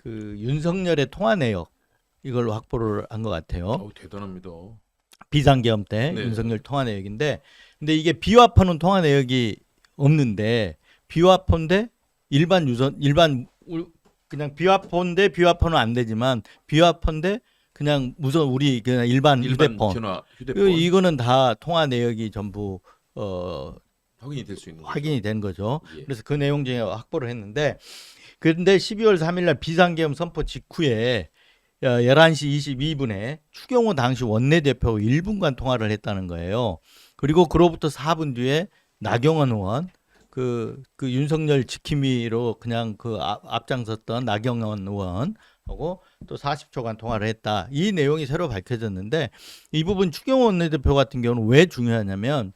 그 윤석열의 통화 내역 이걸로 확보를 한 것 같아요. 대단합니다. 비상계엄 때 네. 윤석열 통화 내역인데, 근데 이게 비화폰은 통화 내역이 없는데 비화폰인데 그냥 비화폰인데 비화폰은 안 되지만 비화폰인데 그냥 무선 우리 그냥 일반 휴대폰 전화, 휴대폰 이거는 다 통화 내역이 전부 확인이 될 수 있는 거죠. 확인이 된 거죠. 예. 그래서 그 내용 중에 확보를 했는데, 그런데 12월 3일 날 비상계엄 선포 직후에 11시 22분에 추경호 당시 원내대표가 1분간 통화를 했다는 거예요. 그리고 그로부터 4분 뒤에 나경원 의원, 그 윤석열 지킴이로 그냥 그 앞장섰던 나경원 의원하고 또 40초간 통화를 했다. 이 내용이 새로 밝혀졌는데, 이 부분 추경호 원내대표 같은 경우는 왜 중요하냐면,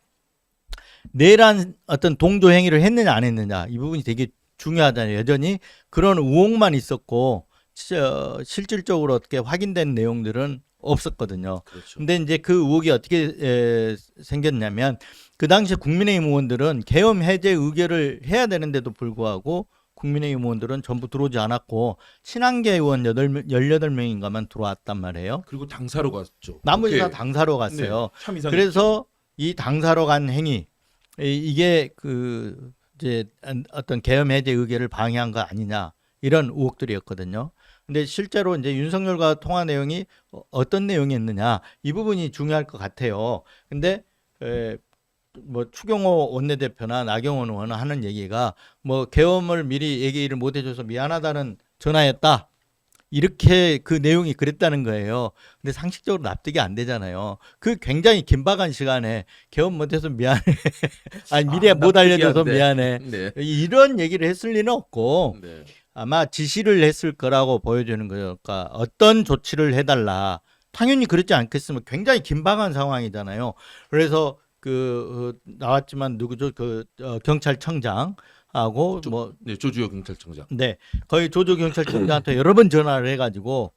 내란 어떤 동조 행위를 했느냐 안 했느냐 이 부분이 되게 중요하잖아요. 여전히 그런 의혹만 있었고 실질적으로 어떻게 확인된 내용들은 없었거든요. 그렇죠. 근데 이제 그 의혹이 어떻게 생겼냐면, 그 당시 국민의힘 의원들은 계엄 해제 의결을 해야 되는데도 불구하고 국민의힘 의원들은 전부 들어오지 않았고 친한계 의원 18명인가만 들어왔단 말이에요. 그리고 당사로 갔죠. 나머지 다 오케이. 당사로 갔어요. 네, 참 이상했죠. 그래서 이 당사로 간 행위, 이게 그 이제 어떤 계엄 해제 의결을 방해한 거 아니냐 이런 의혹들이었거든요. 근데 실제로 이제 윤석열과 통화 내용이 어떤 내용이었느냐 이 부분이 중요할 것 같아요. 근데 뭐 추경호 원내대표나 나경원 의원은 하는 얘기가 뭐 계엄을 미리 얘기를 못 해줘서 미안하다는 전화였다. 이렇게 그 내용이 그랬다는 거예요. 근데 상식적으로 납득이 안 되잖아요. 그 굉장히 긴박한 시간에 계엄 못해서 미안해. 아니 미리 못 알려줘서 미안해. 네. 이런 얘기를 했을 리는 없고 네. 아마 지시를 했을 거라고 보여주는 거예요. 그러니까 어떤 조치를 해달라. 당연히 그렇지 않겠으면 굉장히 긴박한 상황이잖아요. 그래서 나왔지만 누구죠? 경찰청장. 하고 조주혁 경찰청장. 네, 거의 조조 경찰청장한테 여러 번 전화를 해가지고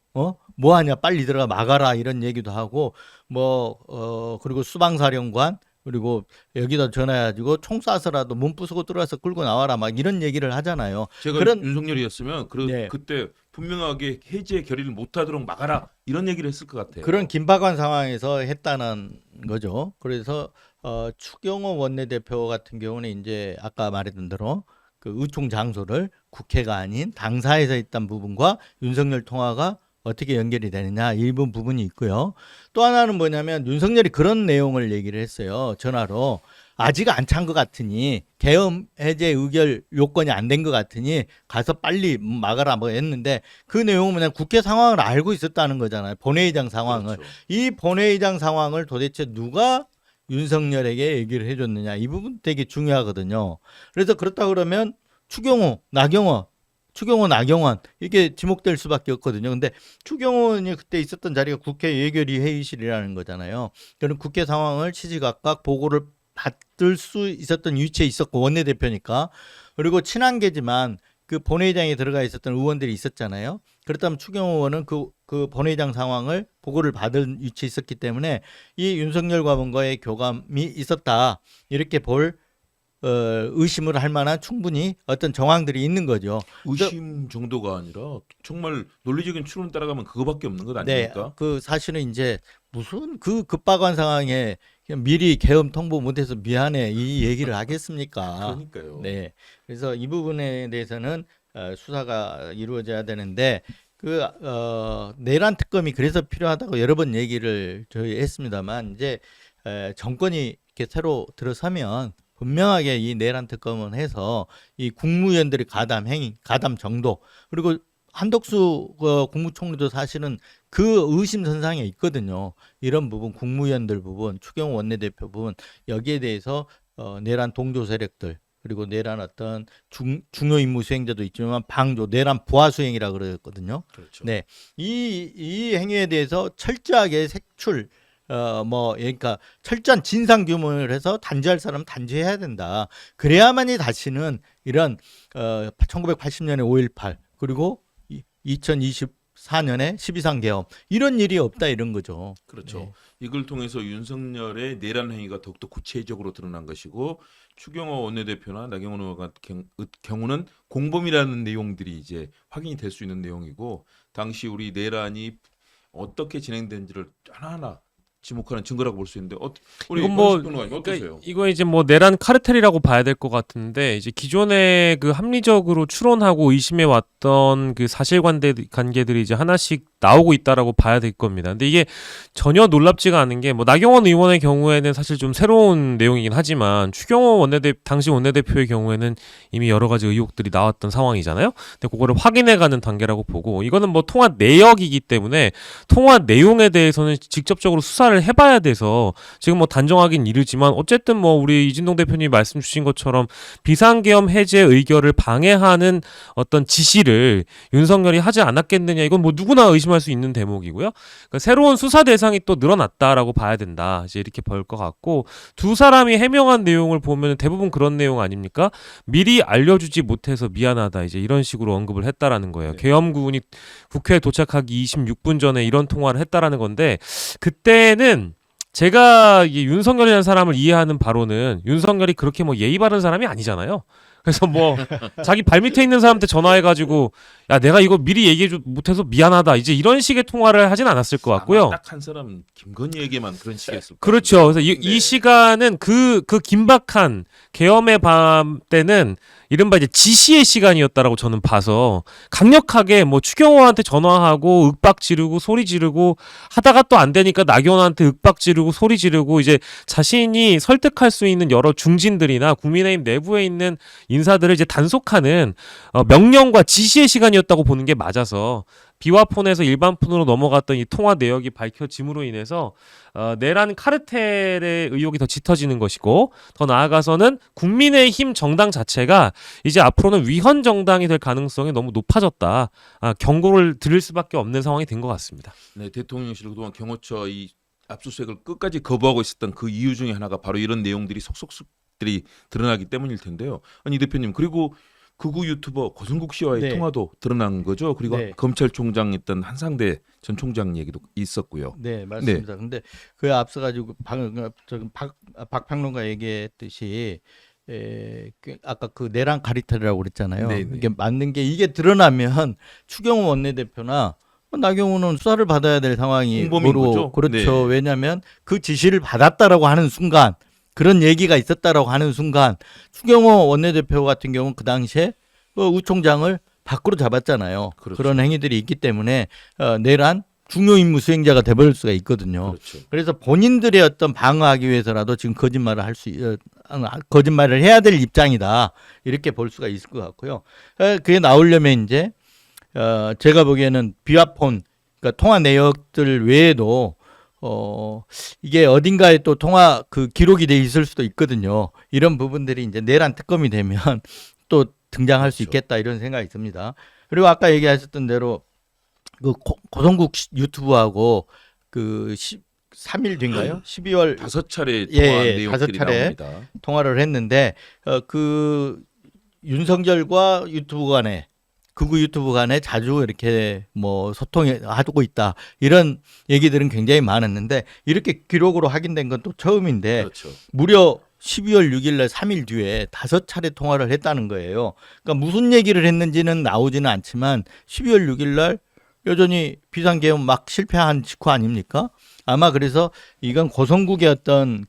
뭐 하냐 빨리 들어가 막아라 이런 얘기도 하고 그리고 수방사령관 그리고 여기다 전화해가지고 총 쏴서라도 문 부수고 들어와서 끌고 나와라 막 이런 얘기를 하잖아요. 제가 윤석열이었으면 네. 그때 분명하게 해제 결의를 못하도록 막아라 이런 얘기를 했을 것 같아요. 그런 긴박한 상황에서 했다는 거죠. 그래서 추경호 원내대표 같은 경우는 이제 아까 말했던 대로 그 의총 장소를 국회가 아닌 당사에서 했던 부분과 윤석열 통화가 어떻게 연결이 되느냐 일부 부분이 있고요. 또 하나는 뭐냐면 윤석열이 그런 내용을 얘기를 했어요. 전화로 아직 안 찬 것 같으니 계엄 해제 의결 요건이 안 된 것 같으니 가서 빨리 막아라 뭐 했는데, 그 내용은 그냥 국회 상황을 알고 있었다는 거잖아요. 본회의장 상황을. 그렇죠. 이 본회의장 상황을 도대체 누가 윤석열에게 얘기를 해줬느냐 이 부분 되게 중요하거든요. 그래서 그렇다 그러면 추경호, 나경원 이게 지목될 수밖에 없거든요. 근데 추경호는 그때 있었던 자리가 국회 예결위 회의실이라는 거잖아요. 그런 국회 상황을 시시각각 보고를 받을 수 있었던 위치에 있었고 원내대표니까. 그리고 친한계지만 그 본회의장에 들어가 있었던 의원들이 있었잖아요. 그렇다면 추경호 의원은 그 본회의장 상황을 보고를 받은 위치에 있었기 때문에 이 윤석열과 뭔가의 교감이 있었다 이렇게 볼 의심을 할 만한 충분히 어떤 정황들이 있는 거죠. 의심 정도가 아니라 정말 논리적인 추론 따라가면 그거밖에 없는 것 아닙니까? 네, 그 사실은 이제 무슨 그 급박한 상황에 그냥 미리 계엄 통보 못해서 미안해 이 얘기를 하겠습니까? 그러니까요. 네, 그래서 이 부분에 대해서는 수사가 이루어져야 되는데 내란 특검이 그래서 필요하다고 여러 번 얘기를 저희 했습니다만 이제 정권이 이렇게 새로 들어서면 분명하게 이 내란 특검은 해서 이 국무위원들의 가담 행위, 가담 정도 그리고 한덕수 국무총리도 사실은 그 의심선상에 있거든요. 이런 부분, 국무위원들 부분, 추경호 원내대표 부분 여기에 대해서 내란 동조 세력들 그리고 내란 어떤 중요 임무 수행자도 있지만 방조, 내란 부하 수행이라 그랬거든요. 그렇죠. 네, 이 행위에 대해서 철저하게 색출. 그러니까 철저한 진상 규명을 해서 단죄할 사람은 단죄해야 된다. 그래야만이 다시는 이런 1980년에 5.18 그리고 2024 2024년에 12.3 개헌 이런 일이 없다 이런 거죠. 그렇죠. 네. 이걸 통해서 윤석열의 내란 행위가 더욱더 구체적으로 드러난 것이고 추경호 원내대표나 나경원 의원 같은 경우는 공범이라는 내용들이 이제 확인이 될 수 있는 내용이고 당시 우리 내란이 어떻게 진행된지를 하나하나 지목하는 증거라고 볼 수 있는데 우리 이건 뭐 평론가님 어떠세요? 이거 이제 뭐 내란 카르텔이라고 봐야 될 것 같은데 이제 기존에 그 합리적으로 추론하고 의심해 왔던 그 사실관계들이 이제 하나씩 나오고 있다라고 봐야 될 겁니다. 근데 이게 전혀 놀랍지가 않은 게 뭐 나경원 의원의 경우에는 사실 좀 새로운 내용이긴 하지만 추경호 당시 원내대표의 경우에는 이미 여러 가지 의혹들이 나왔던 상황이잖아요. 근데 그거를 확인해가는 단계라고 보고 이거는 뭐 통화 내역이기 때문에 통화 내용에 대해서는 직접적으로 수사를 해봐야 돼서 지금 뭐 단정하긴 이르지만 어쨌든 뭐 우리 이진동 대표님이 말씀 주신 것처럼 비상계엄 해제 의결을 방해하는 어떤 지시를 윤석열이 하지 않았겠느냐 이건 뭐 누구나 의심할 수 있는 대목이고요. 그러니까 새로운 수사 대상이 또 늘어났다라고 봐야 된다. 이제 이렇게 볼 것 같고 두 사람이 해명한 내용을 보면 대부분 그런 내용 아닙니까? 미리 알려주지 못해서 미안하다. 이제 이런 식으로 언급을 했다라는 거예요. 네. 계엄군이 국회에 도착하기 26분 전에 이런 통화를 했다라는 건데 그때는 제가 이 윤석열이라는 사람을 이해하는 바로는 윤석열이 그렇게 뭐 예의 바른 사람이 아니잖아요. 그래서 뭐 자기 발밑에 있는 사람한테 전화해가지고 야 내가 이거 미리 얘기해 못해서 미안하다 이제 이런 식의 통화를 하진 않았을 것 같고요. 딱 한 사람 김건희에게만 그런 식이었을 그렇죠. 그래서 이 네. 시간은 그 긴박한 계엄의 밤 때는 이른바 이제 지시의 시간이었다라고 저는 봐서 강력하게 뭐 추경호한테 전화하고 윽박 지르고 소리 지르고 하다가 또 안 되니까 나경원한테 윽박 지르고 소리 지르고 이제 자신이 설득할 수 있는 여러 중진들이나 국민의힘 내부에 있는 인사들을 이제 단속하는 명령과 지시의 시간이었다고 보는 게 맞아서 비화폰에서 일반폰으로 넘어갔던 이 통화 내역이 밝혀짐으로 인해서 내란 카르텔의 의혹이 더 짙어지는 것이고 더 나아가서는 국민의힘 정당 자체가 이제 앞으로는 위헌 정당이 될 가능성이 너무 높아졌다. 경고를 드릴 수밖에 없는 상황이 된 것 같습니다. 네, 대통령실 그동안 경호처 이 압수수색을 끝까지 거부하고 있었던 그 이유 중에 하나가 바로 이런 내용들이 속속들이 드러나기 때문일 텐데요. 아니 이 대표님 그리고 극우 유튜버 고성국 씨와의 네. 통화도 드러난 거죠. 그리고 네. 검찰총장이었던 한상대 전 총장 얘기도 있었고요. 네, 맞습니다. 근데 그에 앞서 가지고 박 평론가 얘기했듯이 아까 그 내란 카르텔이라고 그랬잖아요. 네, 네. 이게 맞는 게 이게 드러나면 추경호 원내대표나 나경원은 수사를 받아야 될 상황이 공범인 거죠? 그렇죠. 네. 왜냐하면 그 지시를 받았다라고 하는 순간 그런 얘기가 있었다라고 하는 순간 추경호 원내대표 같은 경우는 그 당시에 우 총장을 밖으로 잡았잖아요. 그렇죠. 그런 행위들이 있기 때문에 내란 중요 임무 수행자가 돼버릴 수가 있거든요. 그렇죠. 그래서 본인들의 어떤 방어하기 위해서라도 지금 거짓말을 해야 될 입장이다 이렇게 볼 수가 있을 것 같고요. 그게 나오려면 이제 제가 보기에는 비화폰 그러니까 통화 내역들 외에도 이게 어딘가에 또 통화 그 기록이 돼 있을 수도 있거든요. 이런 부분들이 이제 내란 특검이 되면 또 등장할 수 그렇죠. 있겠다 이런 생각이 듭니다. 그리고 아까 얘기하셨던 대로 그 고성국 유튜브하고 그 3일 뒤인가요? 12월 5차례 예, 통화 예, 내용들이 5차례. 나옵니다. 통화를 했는데 그 윤석열과 유튜브 간에 극우 유튜브 간에 자주 이렇게 뭐 소통하고 있다 이런 얘기들은 굉장히 많았는데 이렇게 기록으로 확인된 건 또 처음인데 그렇죠. 무려 12월 6일 날 3일 뒤에 5차례 통화를 했다는 거예요. 그러니까 무슨 얘기를 했는지는 나오지는 않지만 12월 6일 날 여전히 비상계엄 막 실패한 직후 아닙니까? 아마 그래서 이건 고성국의 어떤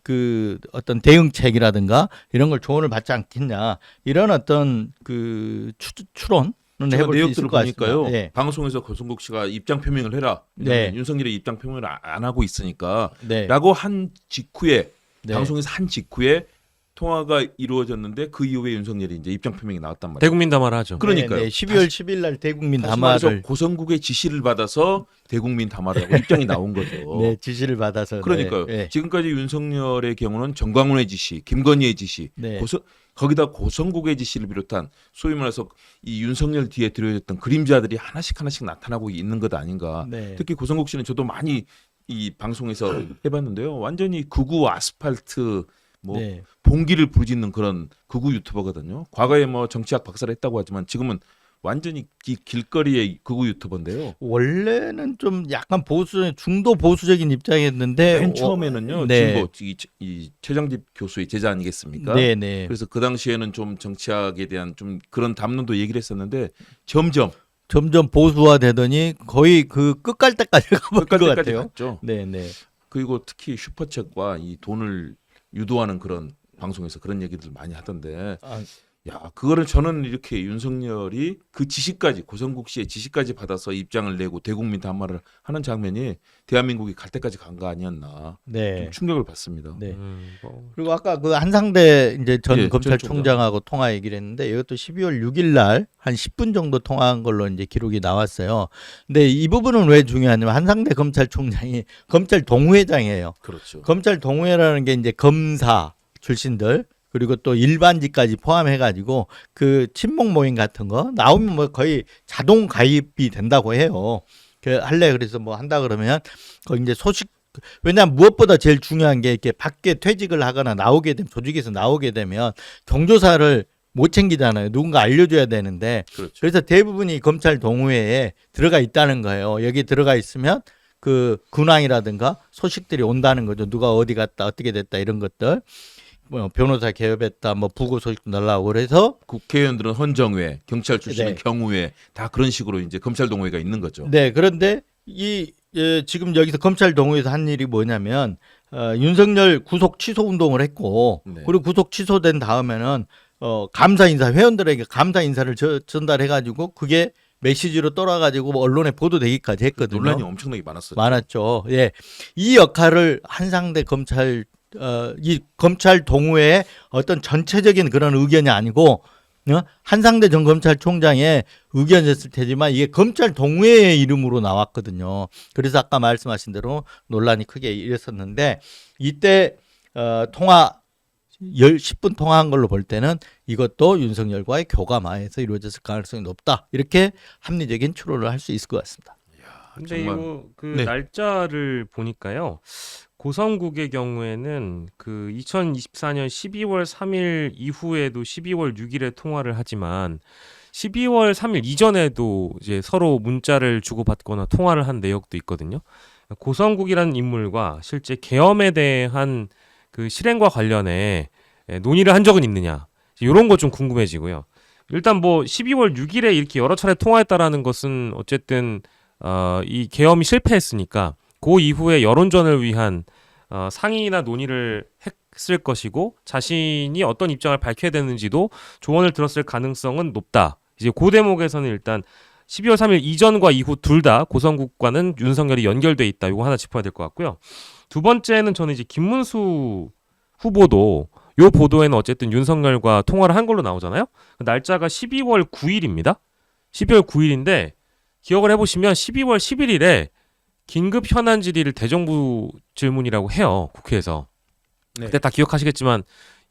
대응책이라든가 이런 걸 조언을 받지 않겠냐 이런 어떤 그 추론 제가 해볼 수 있을 내역들을 것 같습니다. 보니까요. 네. 방송에서 고성국 씨가 입장 표명을 해라. 네. 윤석열이 입장 표명을 안 하고 있으니까 네. 라고 한 직후에 네. 방송에서 한 직후에 통화가 이루어졌는데 그 이후에 윤석열이 이제 입장 표명이 나왔단 말이에요. 대국민 담화를 하죠. 그러니까요. 네, 12월 10일 날 대국민 다시 말해서 담화를 고성국의 지시를 받아서 대국민 담화를 하고 입장이 나온 거죠. 네, 지시를 받아서 그러니까요. 네. 지금까지 윤석열의 경우는 정광훈의 지시, 김건희의 지시, 네. 거기다 고성국의 지시를 비롯한 소위 말해서 이 윤석열 뒤에 들어있던 그림자들이 하나씩 나타나고 있는 것 아닌가. 네. 특히 고성국 씨는 저도 많이 이 방송에서 해봤는데요. 완전히 극우 아스팔트 뭐 네. 봉기를 부르짖는 그런 극우 유튜버거든요. 과거에 뭐 정치학 박사를 했다고 하지만 지금은 완전히 길거리의 극우 유튜버인데요. 원래는 좀 약간 중도 보수적인 입장이었는데 맨 처음에는요. 네. 진보 이 최장집 교수의 제자 아니겠습니까? 네네. 그래서 그 당시에는 좀 정치학에 대한 좀 그런 담론도 얘기를 했었는데 점점 보수화되더니 거의 그 끝갈 때까지 가본 것 끝까지 같아요. 갔죠. 네네. 그리고 특히 슈퍼챗과 이 돈을 유도하는 그런 방송에서 그런 얘기들 많이 하던데 아, 야 그거를 저는 이렇게 윤석열이 그 지시까지 고성국 씨의 지시까지 받아서 입장을 내고 대국민 담화를 하는 장면이 대한민국이 갈 때까지 간 거 아니었나 네. 좀 충격을 받습니다. 네. 뭐. 그리고 아까 그 한상대 이제 전 예, 검찰총장하고 통화 얘기를 했는데 이것도 12월 6일 날 한 10분 정도 통화한 걸로 이제 기록이 나왔어요. 근데 이 부분은 왜 중요하냐면 한상대 검찰총장이 검찰 동호회장이에요. 그렇죠. 검찰 동호회라는 게 이제 검사 출신들 그리고 또 일반직까지 포함해가지고 그 친목 모임 같은 거 나오면 뭐 거의 자동 가입이 된다고 해요. 그래서 뭐 한다 그러면 거기 이제 왜냐하면 무엇보다 제일 중요한 게 이렇게 밖에 퇴직을 하거나 나오게 되면 조직에서 나오게 되면 경조사를 못 챙기잖아요. 누군가 알려줘야 되는데 그렇죠. 그래서 대부분이 검찰 동호회에 들어가 있다는 거예요. 여기 들어가 있으면 그 근황이라든가 소식들이 온다는 거죠. 누가 어디 갔다 어떻게 됐다 이런 것들. 뭐 변호사 개업했다 뭐 부고 소식도 날라오고 그래서 국회의원들은 헌정회, 경찰 출신은 네. 경우회 다 그런 식으로 이제 검찰 동호회가 있는 거죠. 네 그런데 지금 여기서 검찰 동호회에서 한 일이 뭐냐면 윤석열 구속 취소 운동을 했고 네. 그리고 구속 취소된 다음에는 감사 인사 회원들에게 감사 인사를 전달해가지고 그게 메시지로 떠나가지고 언론에 보도되기까지 했거든요. 논란이 엄청나게 많았었죠. 많았죠. 예, 이 역할을 한상대 이 검찰 동호회의 어떤 전체적인 그런 의견이 아니고 한상대 전 검찰총장의 의견이었을 테지만 이게 검찰 동호회의 이름으로 나왔거든요. 그래서 아까 말씀하신 대로 논란이 크게 일었었는데 이때 10분 통화한 걸로 볼 때는 이것도 윤석열과의 교감하에서 이루어졌을 가능성이 높다. 이렇게 합리적인 추론을 할 수 있을 것 같습니다. 근데 정말. 이거 그 네. 날짜를 보니까요. 고성국의 경우에는 그 2024년 12월 3일 이후에도 12월 6일에 통화를 하지만 12월 3일 이전에도 이제 서로 문자를 주고받거나 통화를 한 내역도 있거든요. 고성국이라는 인물과 실제 계엄에 대한 그 실행과 관련해 논의를 한 적은 있느냐 이런 거 좀 궁금해지고요. 일단 뭐 12월 6일에 이렇게 여러 차례 통화했다라는 것은 어쨌든 이 계엄이 실패했으니까 그 이후에 여론전을 위한 상의나 논의를 했을 것이고 자신이 어떤 입장을 밝혀야 되는지도 조언을 들었을 가능성은 높다. 이제 그 대목에서는 일단 12월 3일 이전과 이후 둘 다 고성국과는 윤석열이 연결돼 있다. 이거 하나 짚어야 될 것 같고요. 두 번째는 저는 이제 김문수 후보도 요 보도에는 어쨌든 윤석열과 통화를 한 걸로 나오잖아요. 날짜가 12월 9일입니다. 12월 9일인데 기억을 해보시면 12월 11일에 긴급 현안 질의를 대정부 질문이라고 해요. 국회에서. 네. 그때 다 기억하시겠지만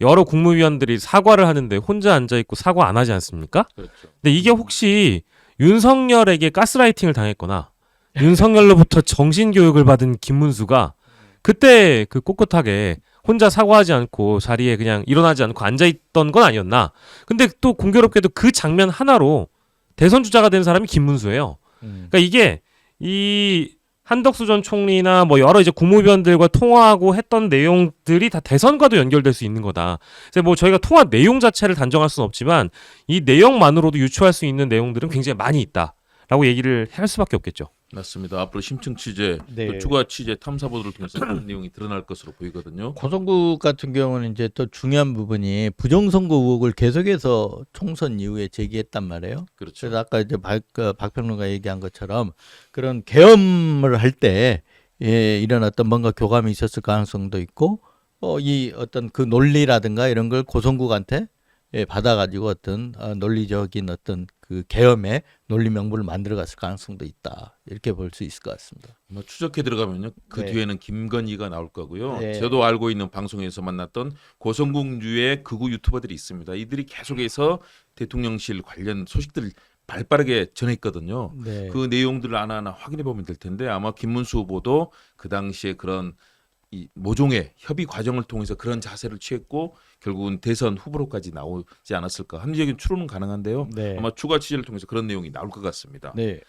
여러 국무위원들이 사과를 하는데 혼자 앉아있고 사과 안 하지 않습니까? 그렇죠. 근데 이게 혹시 윤석열에게 가스라이팅을 당했거나 윤석열로부터 정신교육을 받은 김문수가 그때 그 꼿꼿하게 혼자 사과하지 않고 자리에 그냥 일어나지 않고 앉아있던 건 아니었나. 근데 또 공교롭게도 그 장면 하나로 대선 주자가 된 사람이 김문수예요. 그러니까 이게 이 한덕수 전 총리나 뭐 여러 이제 국무위원들과 통화하고 했던 내용들이 다 대선과도 연결될 수 있는 거다. 그래서 뭐 저희가 통화 내용 자체를 단정할 수는 없지만 이 내용만으로도 유추할 수 있는 내용들은 굉장히 많이 있다라고 얘기를 할 수밖에 없겠죠. 맞습니다. 앞으로 심층 취재, 네. 또 추가 취재, 탐사 보도를 통해서 그런 내용이 드러날 것으로 보이거든요. 고성국 같은 경우는 이제 또 중요한 부분이 부정선거 의혹을 계속해서 총선 이후에 제기했단 말이에요. 그렇죠. 그래서 아까 이제 박평론가 얘기한 것처럼 그런 계엄을 할 때 이런 어떤 뭔가 교감이 있었을 가능성도 있고 이 어떤 그 논리라든가 이런 걸 고성국한테 받아가지고 어떤 논리적인 어떤 그 계엄의 논리 명분을 만들어갔을 가능성도 있다 이렇게 볼 수 있을 것 같습니다. 뭐 추적해 들어가면요 그 네. 뒤에는 김건희가 나올 거고요. 네. 저도 알고 있는 방송에서 만났던 고성국류의 극우 유튜버들이 있습니다. 이들이 계속해서 대통령실 관련 소식들을 발빠르게 전했거든요. 네. 그 내용들을 하나하나 확인해 보면 될 텐데 아마 김문수 후보도 그 당시에 그런 이 모종의 협의 과정을 통해서 그런 자세를 취했고 결국은 대선 후보로까지 나오지 않았을까. 합리적인 추론은 가능한데요. 네. 아마 추가 취재를 통해서 그런 내용이 나올 것 같습니다. 네.